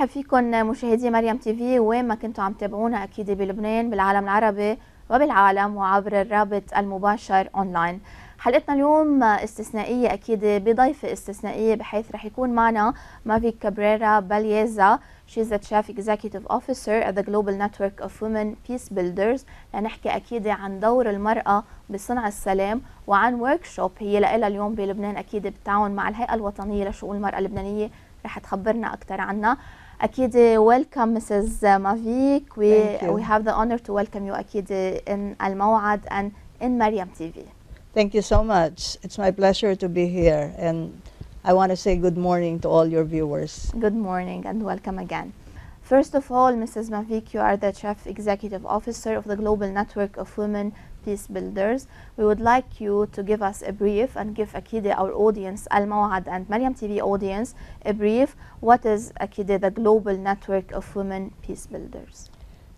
برحب فيكم مشاهدي مريم تي في وين ما كنتوا عم تابعونا اكيد بلبنان بالعالم العربي وبالعالم وعبر الرابط المباشر اونلاين. حلقتنا اليوم استثنائيه اكيد بضيفه استثنائيه بحيث رح يكون معنا مافيك كابريرا باليزا. She's the Chief Executive Officer at the Global Network of Women Peace Builders لنحكي أكيد عن دور المرأة بصنع السلام وعن وركشوب هي لها اليوم بلبنان أكيد بالتعاون مع الهيئة الوطنية لشؤون المرأة اللبنانية رح تخبرنا أكثر عنها. أكيد welcome Mrs. مافيك. We have the honor to welcome you أكيد in الموعد and in مريم TV. Thank you so much. It's my pleasure to be here, and I want to say good morning to all your viewers. Good morning and welcome again. First of all, Mrs. Mafik, you are the Chief Executive Officer of the Global Network of Women Peace Builders. We would like you to give us a brief and give أكيد our audience, الموعد and Mariam TV audience, a brief. What is أكيد the Global Network of Women Peace Builders?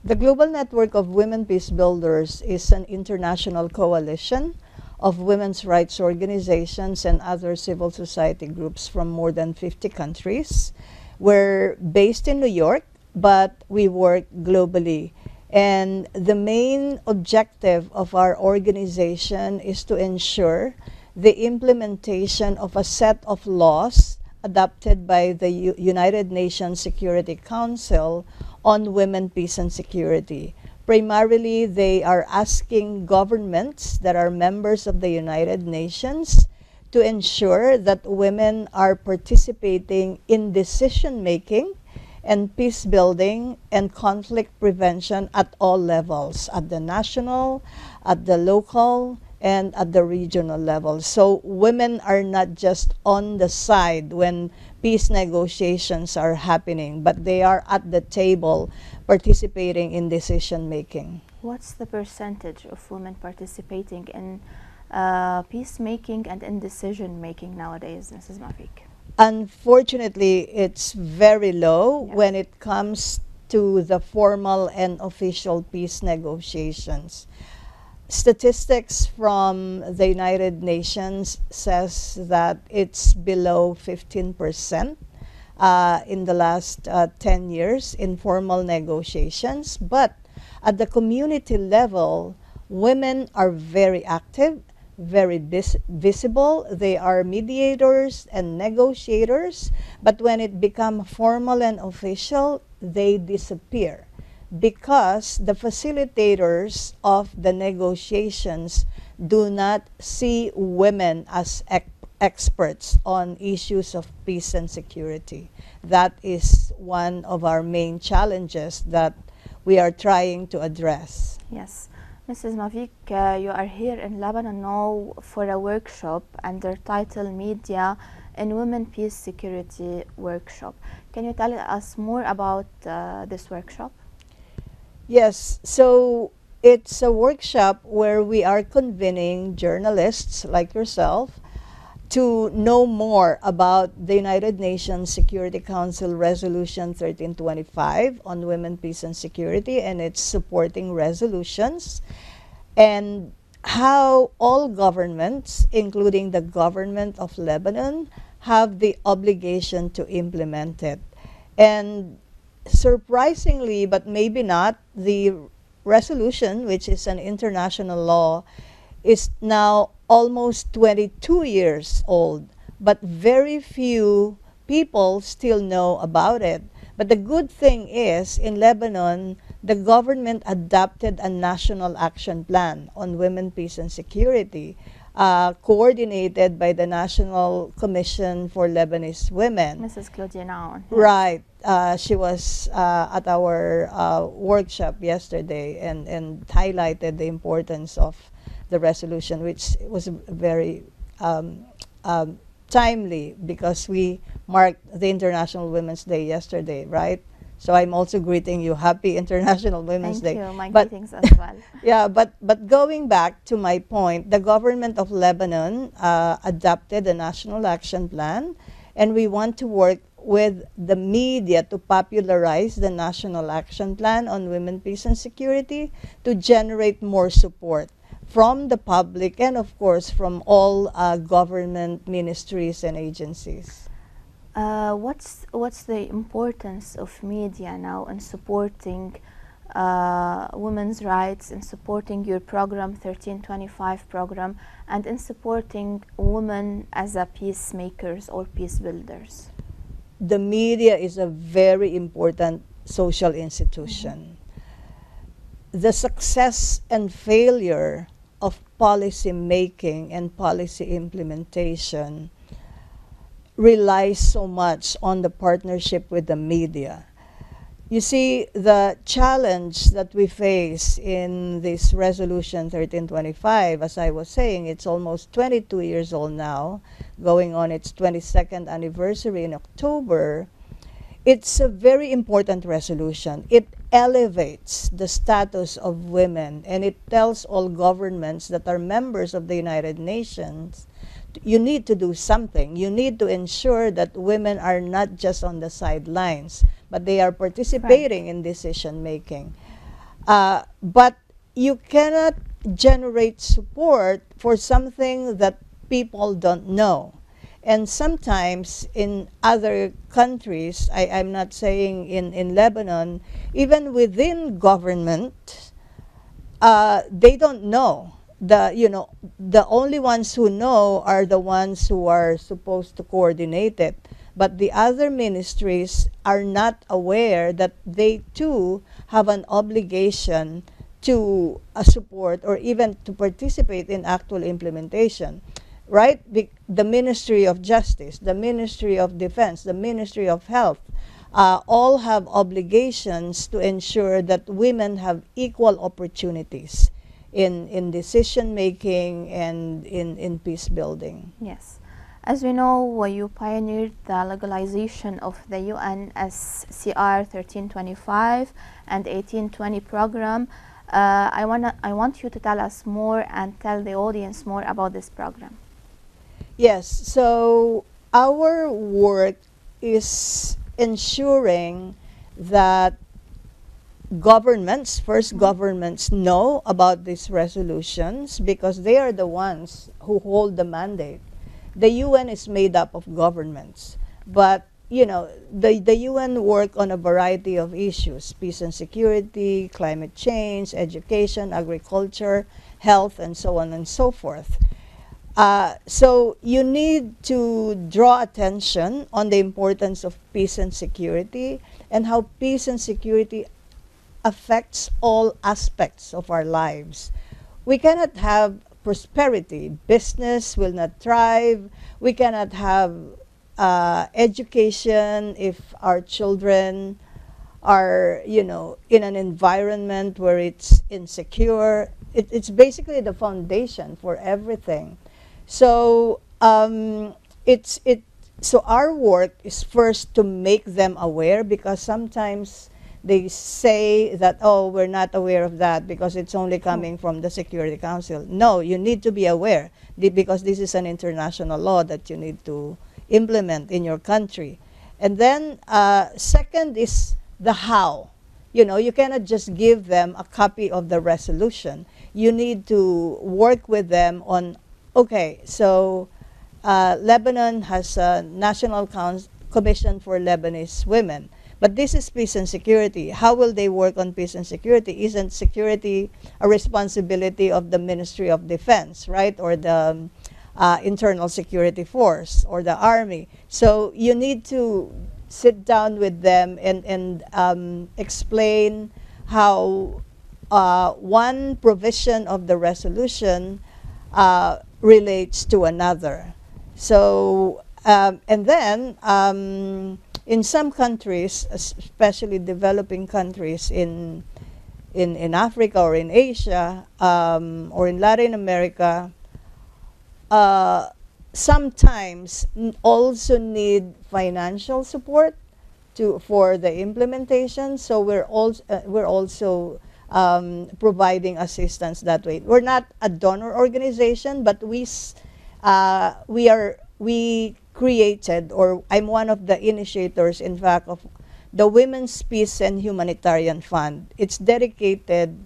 The Global Network of Women Peace Builders is an international coalition of women's rights organizations and other civil society groups from more than 50 countries. We're based in New York, but we work globally. And the main objective of our organization is to ensure the implementation of a set of laws adopted by the United Nations Security Council on women, peace, and security. Primarily, they are asking governments that are members of the United Nations to ensure that women are participating in decision-making and peace building and conflict prevention at all levels, at the national, at the local, and at the regional level. So women are not just on the side when peace negotiations are happening, but they are at the table participating in decision making. What's the percentage of women participating in peacemaking and in decision making nowadays, Mrs. Mafik? Unfortunately, it's very low Yes. when it comes to the formal and official peace negotiations. Statistics from the United Nations says that it's below 15% in the last 10 years in formal negotiations. But at the community level, women are very active, very visible. They are mediators and negotiators. But when it becomes formal and official, they disappear, because the facilitators of the negotiations do not see women as experts on issues of peace and security. That is one of our main challenges that we are trying to address. Yes. Mrs. Mavik, you are here in Lebanon now for a workshop under title Media in Women Peace Security Workshop. Can you tell us more about this workshop? Yes, so it's a workshop where we are convening journalists like yourself to know more about the United Nations Security Council Resolution 1325 on women, peace, and security and its supporting resolutions, and how all governments, including the government of Lebanon, have the obligation to implement it. And surprisingly, but maybe not, the resolution, which is an international law, is now almost 22 years old, but very few people still know about it. But the good thing is, in Lebanon, the government adopted a national action plan on women, peace, and security, coordinated by the National Commission for Lebanese Women. Mrs. Claudia Naon. Right. She was at our workshop yesterday and highlighted the importance of the resolution, which was very timely because we marked the International Women's Day yesterday, right? So I'm also greeting you. Happy International Women's Day. Thank you. My greetings as well. Yeah, but going back to my point, the government of Lebanon adopted a national action plan, and we want to work with the media to popularize the national action plan on women, peace, and security to generate more support from the public and, of course, from all government ministries and agencies. What's the importance of media now in supporting women's rights, in supporting your program 1325 program, and in supporting women as a peacemakers or peace builders? The media is a very important social institution. The success and failure of policy making and policy implementation relies so much on the partnership with the media. You see, the challenge that we face in this resolution 1325, as I was saying, it's almost 22 years old now, going on its 22nd anniversary in October. It's a very important resolution. It elevates the status of women, and it tells all governments that are members of the United Nations, you need to do something. You need to ensure that women are not just on the sidelines, but they are participating in decision making. But you cannot generate support for something that people don't know. And sometimes in other countries, I'm not saying in Lebanon, even within government, they don't know. The only ones who know are the ones who are supposed to coordinate it. But the other ministries are not aware that they too have an obligation to support or even to participate in actual implementation. Right? The Ministry of Justice, the Ministry of Defense, the Ministry of Health, all have obligations to ensure that women have equal opportunities in decision making and in peace building. Yes. As we know, you pioneered the legalization of the UNSCR 1325 and 1820 program. I want you to tell us more and tell the audience more about this program. Yes, so our work is ensuring that governments, first governments, know about these resolutions because they are the ones who hold the mandate. The UN is made up of governments, but the UN work on a variety of issues: peace and security, climate change, education, agriculture, health, and so on and so forth. So you need to draw attention on the importance of peace and security and how peace and security affects all aspects of our lives. We cannot have prosperity. Business will not thrive. We cannot have education if our children are, in an environment where it's insecure. It's basically the foundation for everything. So so our work is first to make them aware, because sometimes they say that, oh, we're not aware of that because it's only coming from the Security Council. No, you need to be aware because this is an international law that you need to implement in your country. And then second is the how. You cannot just give them a copy of the resolution. You need to work with them on, okay, so Lebanon has a National Commission for Lebanese Women. But this is peace and security. How will they work on peace and security? Isn't security a responsibility of the Ministry of Defense, right? Or the Internal Security Force or the Army? So you need to sit down with them and explain how one provision of the resolution relates to another. So, and then in some countries, especially developing countries in Africa or in Asia or in Latin America, sometimes also need financial support for the implementation. So we're also providing assistance that way. We're not a donor organization, but we created, or I'm one of the initiators, in fact, of the Women's Peace and Humanitarian Fund. It's dedicated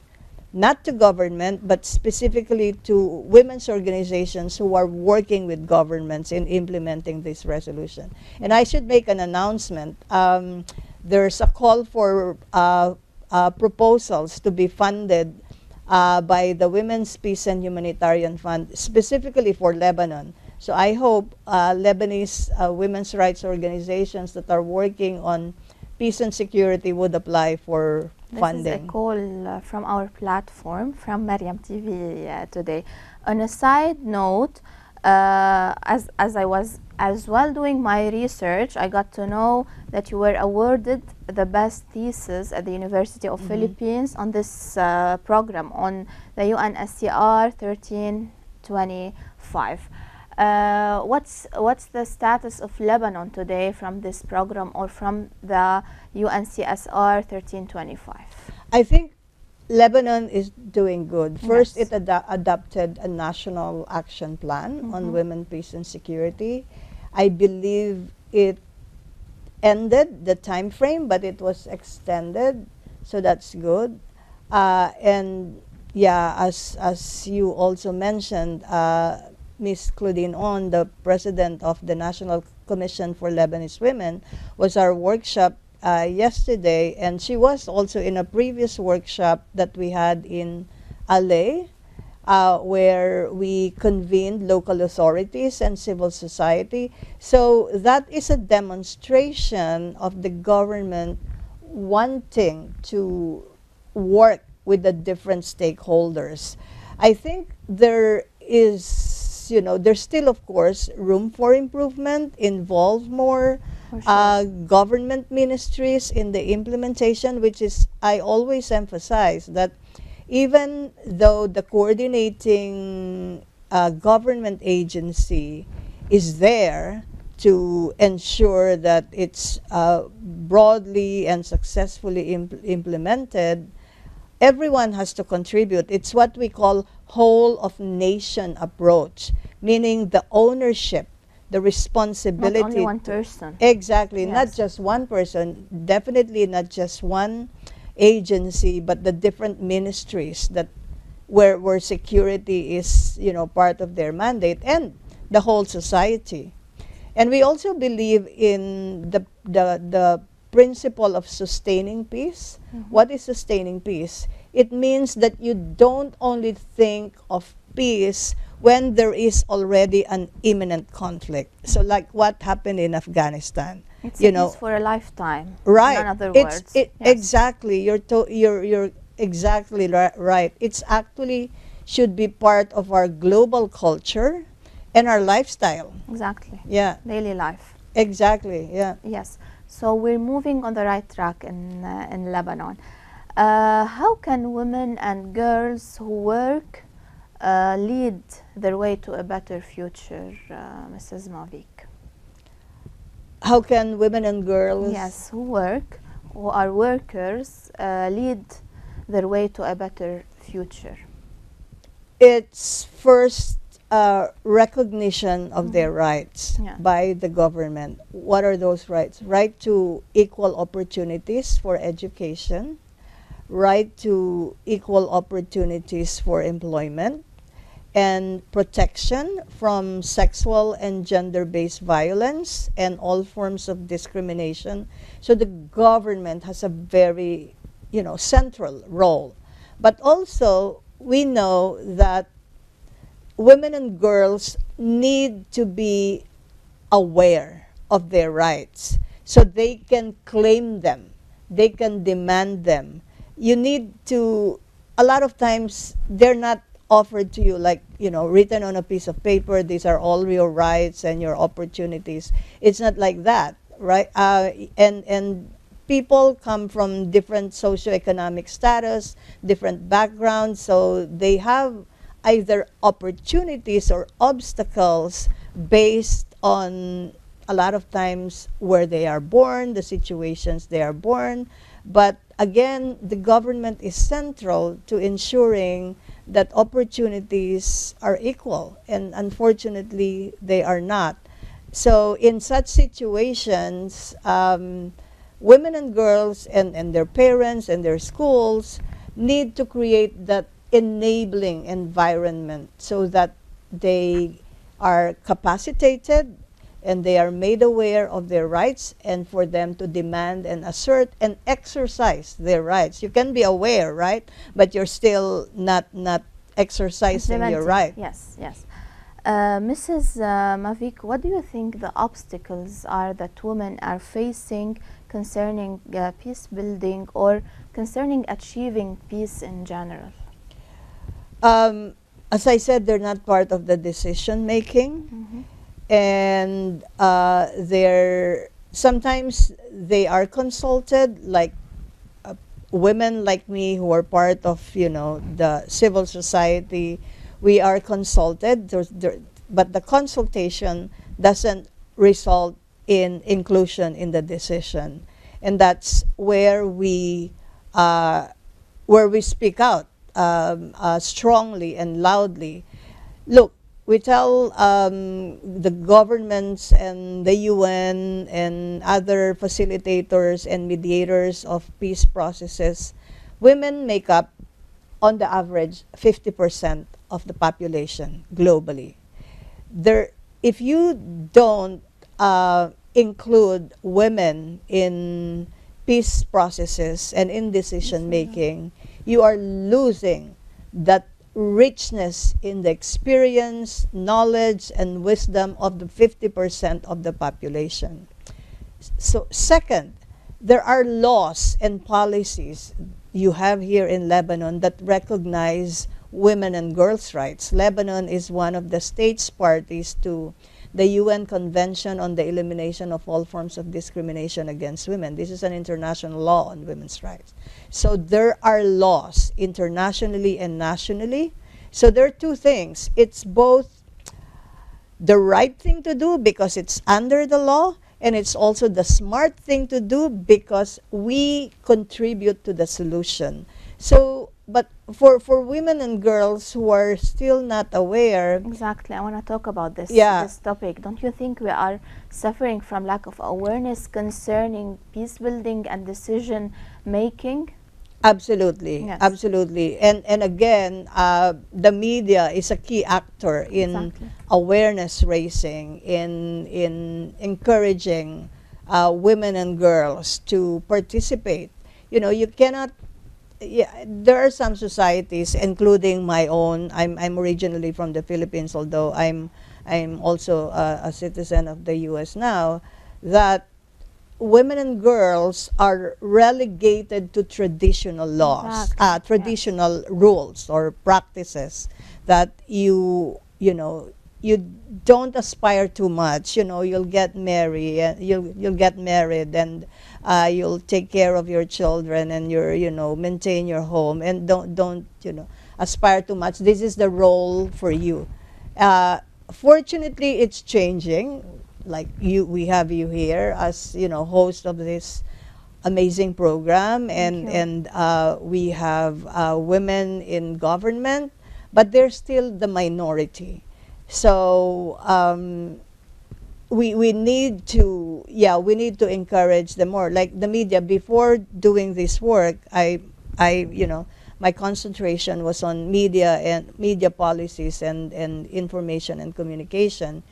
not to government, but specifically to women's organizations who are working with governments in implementing this resolution. And I should make an announcement. There's a call for proposals to be funded by the Women's Peace and Humanitarian Fund, specifically for Lebanon. So I hope Lebanese women's rights organizations that are working on peace and security would apply for funding. This is a call from our platform, from Mariam TV today. On a side note, as I was as well doing my research, I got to know that you were awarded the best thesis at the University of Philippines on this program on the UNSCR 1325. What's the status of Lebanon today from this program or from the UNCSR 1325? I think Lebanon is doing good. First, it adopted a national action plan on women, peace, and security. I believe it ended the time frame, but it was extended, so that's good. And yeah, as you also mentioned, Ms. Claudine On, the president of the National Commission for Lebanese Women, was our workshop yesterday, and she was also in a previous workshop that we had in Alay, where we convened local authorities and civil society. So that is a demonstration of the government wanting to work with the different stakeholders. I think there is, there's still, of course, room for improvement, involve more government ministries in the implementation, which is, I always emphasize that even though the coordinating government agency is there to ensure that it's broadly and successfully implemented, everyone has to contribute. It's what we call whole of nation approach, meaning the ownership, the responsibility. Not only one person. Exactly, yes. Not just one person, definitely not just one agency, but the different ministries that where security is part of their mandate, and the whole society. And we also believe in the principle of sustaining peace. What is sustaining peace? It means that you don't only think of peace when there is already an imminent conflict. So like what happened in Afghanistan. It's peace for a lifetime. Right. In other words. Yes. Exactly. You're exactly right. It's actually should be part of our global culture and our lifestyle. Exactly. Yeah. Daily life. Exactly. Yeah. Yes. So we're moving on the right track in Lebanon. How can women and girls who work lead their way to a better future, Mrs. Mafik? How can women and girls? Yes, who are workers, lead their way to a better future? It's first recognition of their rights by the government. What are those rights? Right to equal opportunities for education, right to equal opportunities for employment, and protection from sexual and gender-based violence and all forms of discrimination. So the government has a very, central role. But also, we know that women and girls need to be aware of their rights so they can claim them, they can demand them. You need to, a lot of times, they're not offered to you like, written on a piece of paper, these are all your rights and your opportunities. It's not like that, right? And people come from different socioeconomic status, different backgrounds, so they have either opportunities or obstacles based on a lot of times where they are born, the situations they are born. But again, the government is central to ensuring that opportunities are equal, and unfortunately, they are not. So in such situations, women and girls and their parents and their schools need to create that enabling environment so that they are capacitated and they are made aware of their rights, and for them to demand and assert and exercise their rights. You can be aware, right? But you're still not exercising your right. Yes, yes. Mrs. Mafik, what do you think the obstacles are that women are facing concerning peace building or concerning achieving peace in general? As I said, they're not part of the decision making, and they're sometimes they are consulted, like women like me who are part of the civil society. We are consulted, but the consultation doesn't result in inclusion in the decision, and that's where we speak out strongly and loudly. Look, we tell the governments and the UN and other facilitators and mediators of peace processes, women make up, on the average, 50% of the population globally. If you don't include women in peace processes and in decision making, you are losing that richness in the experience, knowledge, and wisdom of the 50% of the population. So, second, there are laws and policies you have here in Lebanon that recognize women and girls' rights. Lebanon is one of the states parties to the UN Convention on the Elimination of All Forms of Discrimination Against Women. This is an international law on women's rights. So there are laws internationally and nationally. So there are two things. It's both the right thing to do because it's under the law, and it's also the smart thing to do because we contribute to the solution. So, but for women and girls who are still not aware. Exactly, I want to talk about this, Yeah. this topic. Don't you think we are suffering from lack of awareness concerning peace building and decision making? Absolutely, Yes. absolutely. And again, the media is a key actor in Exactly. awareness raising, in encouraging women and girls to participate. You cannot. Yeah, there are some societies, including my own. I'm originally from the Philippines, although I'm also a citizen of the U.S. now. That women and girls are relegated to traditional laws, Exactly, traditional rules or practices that you don't aspire too much. You'll get married, and you'll get married, and you'll take care of your children, and maintain your home, and don't aspire too much. This is the role for you. Fortunately, it's changing. Like we have you here as host of this amazing program, and we have women in government, but they're still the minority. So we need to encourage them more. Like the media, before doing this work, my concentration was on media and media policies and information and communication.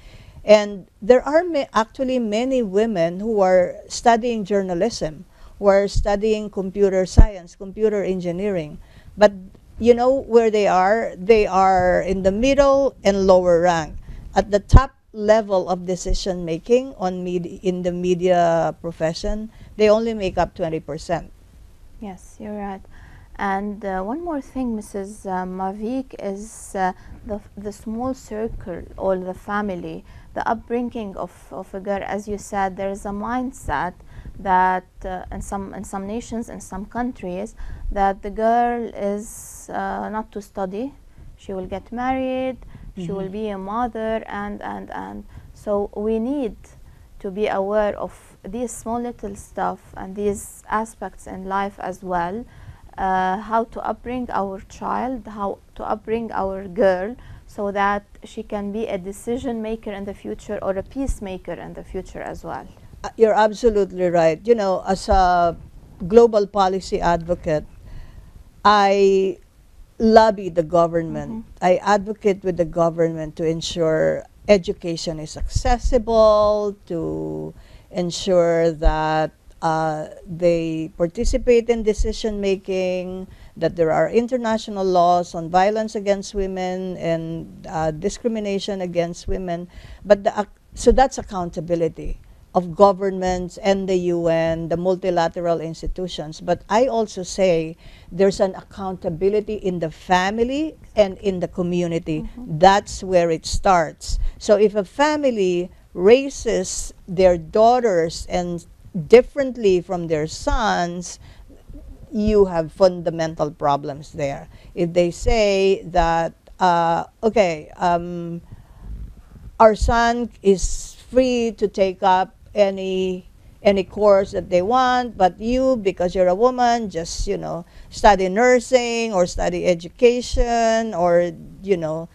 And there are actually many women who are studying journalism, who are studying computer science, computer engineering. But where they are? They are in the middle and lower rank. At the top level of decision making in the media profession, they only make up 20%. Yes, you're right. And one more thing, Mrs. Mavik, is the small circle or the family, the upbringing of a girl. As you said, there is a mindset that in some nations, in some countries, that the girl is not to study. She will get married, she will be a mother, and so we need to be aware of these small little stuff and these aspects in life as well. How to upbring our child, how to upbring our girl, so that she can be a decision maker in the future or a peacemaker in the future as well. You're absolutely right. As a global policy advocate, I lobby the government. I advocate with the government to ensure education is accessible, to ensure that they participate in decision making, that there are international laws on violence against women and discrimination against women. But so that's accountability of governments and the UN, the multilateral institutions. But I also say there's an accountability in the family and in the community. That's where it starts. So if a family raises their daughters and differently from their sons, you have fundamental problems there. If they say that, okay, our son is free to take up any course that they want, but you, because you're a woman, just, you know, study nursing or study education, or, you know,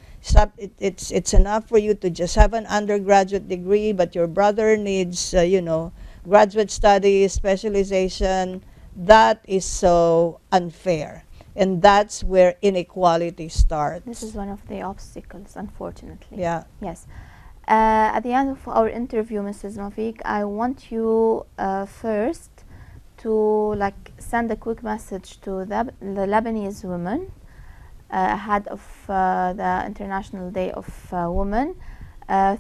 it's enough for you to just have an undergraduate degree, but your brother needs, you know, graduate studies, specialization. That is so unfair. And that's where inequality starts. This is one of the obstacles, unfortunately. Yeah. Yes. At the end of our interview, Mrs. Mafik, I want you first to send a quick message to the Lebanese women ahead of the International Day of Women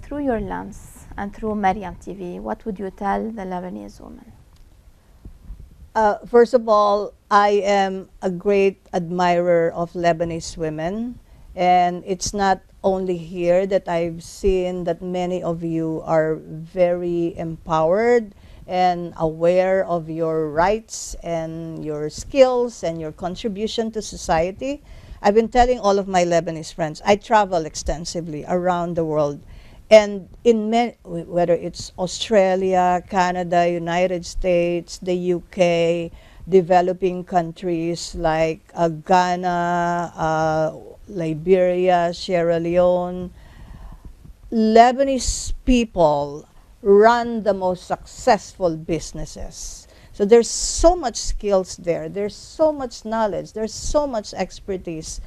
through your lens and through Mariam TV. What would you tell the Lebanese women? First of all, I am a great admirer of Lebanese women, and it's not only here that I've seen that many of you are very empowered and aware of your rights and your skills and your contribution to society. I've been telling all of my Lebanese friends, I travel extensively around the world, and in whether it's Australia, Canada, United States, the UK, developing countries like Ghana, Liberia, Sierra Leone, Lebanese people run the most successful businesses. So there's so much skills there. There's so much knowledge. There's so much expertise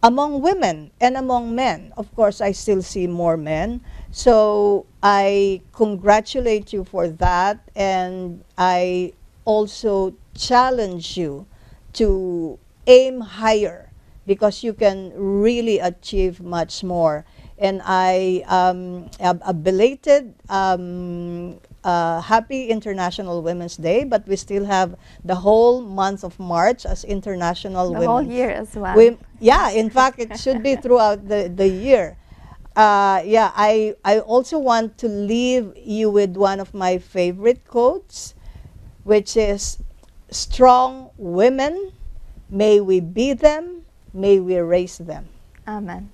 among women and among men. Of course, I still see more men. So I congratulate you for that, and I also challenge you to aim higher, because you can really achieve much more. And I a belated happy International Women's Day, but we still have the whole month of March as International Women's. The whole year as well. Yeah, in fact, it should be throughout the year. Yeah, I also want to leave you with one of my favorite quotes, which is, "Strong women, may we be them, may we raise them." Amen.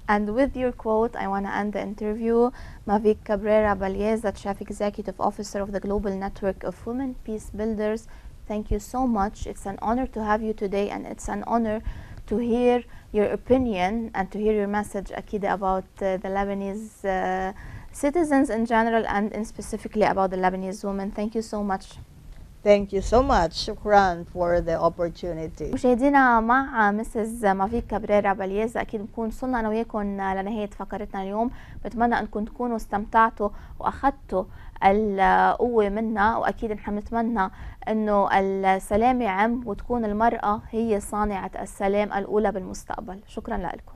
And with your quote, I want to end the interview. Mafik Kابريرا, باليزا, Chief Executive Officer of the Global Network of Women Peace Builders, thank you so much. It's an honor to have you today, and it's an honor to hear your opinion and to hear your message, Akida, about the Lebanese citizens in general, and in specifically about the Lebanese women. Thank you so much. Thank you so much. Shukran for the opportunity. مشاهدينا، مع مسز مافيك كابريرا باليزا اكيد بنكون وصلنا انا وياكم لنهايه فقرتنا اليوم. بتمنى انكم تكونوا استمتعتوا واخذتوا القوه منا، واكيد نحن بنتمنى انه السلام يعم وتكون المراه هي صانعه السلام الاولى بالمستقبل. شكرا لكم.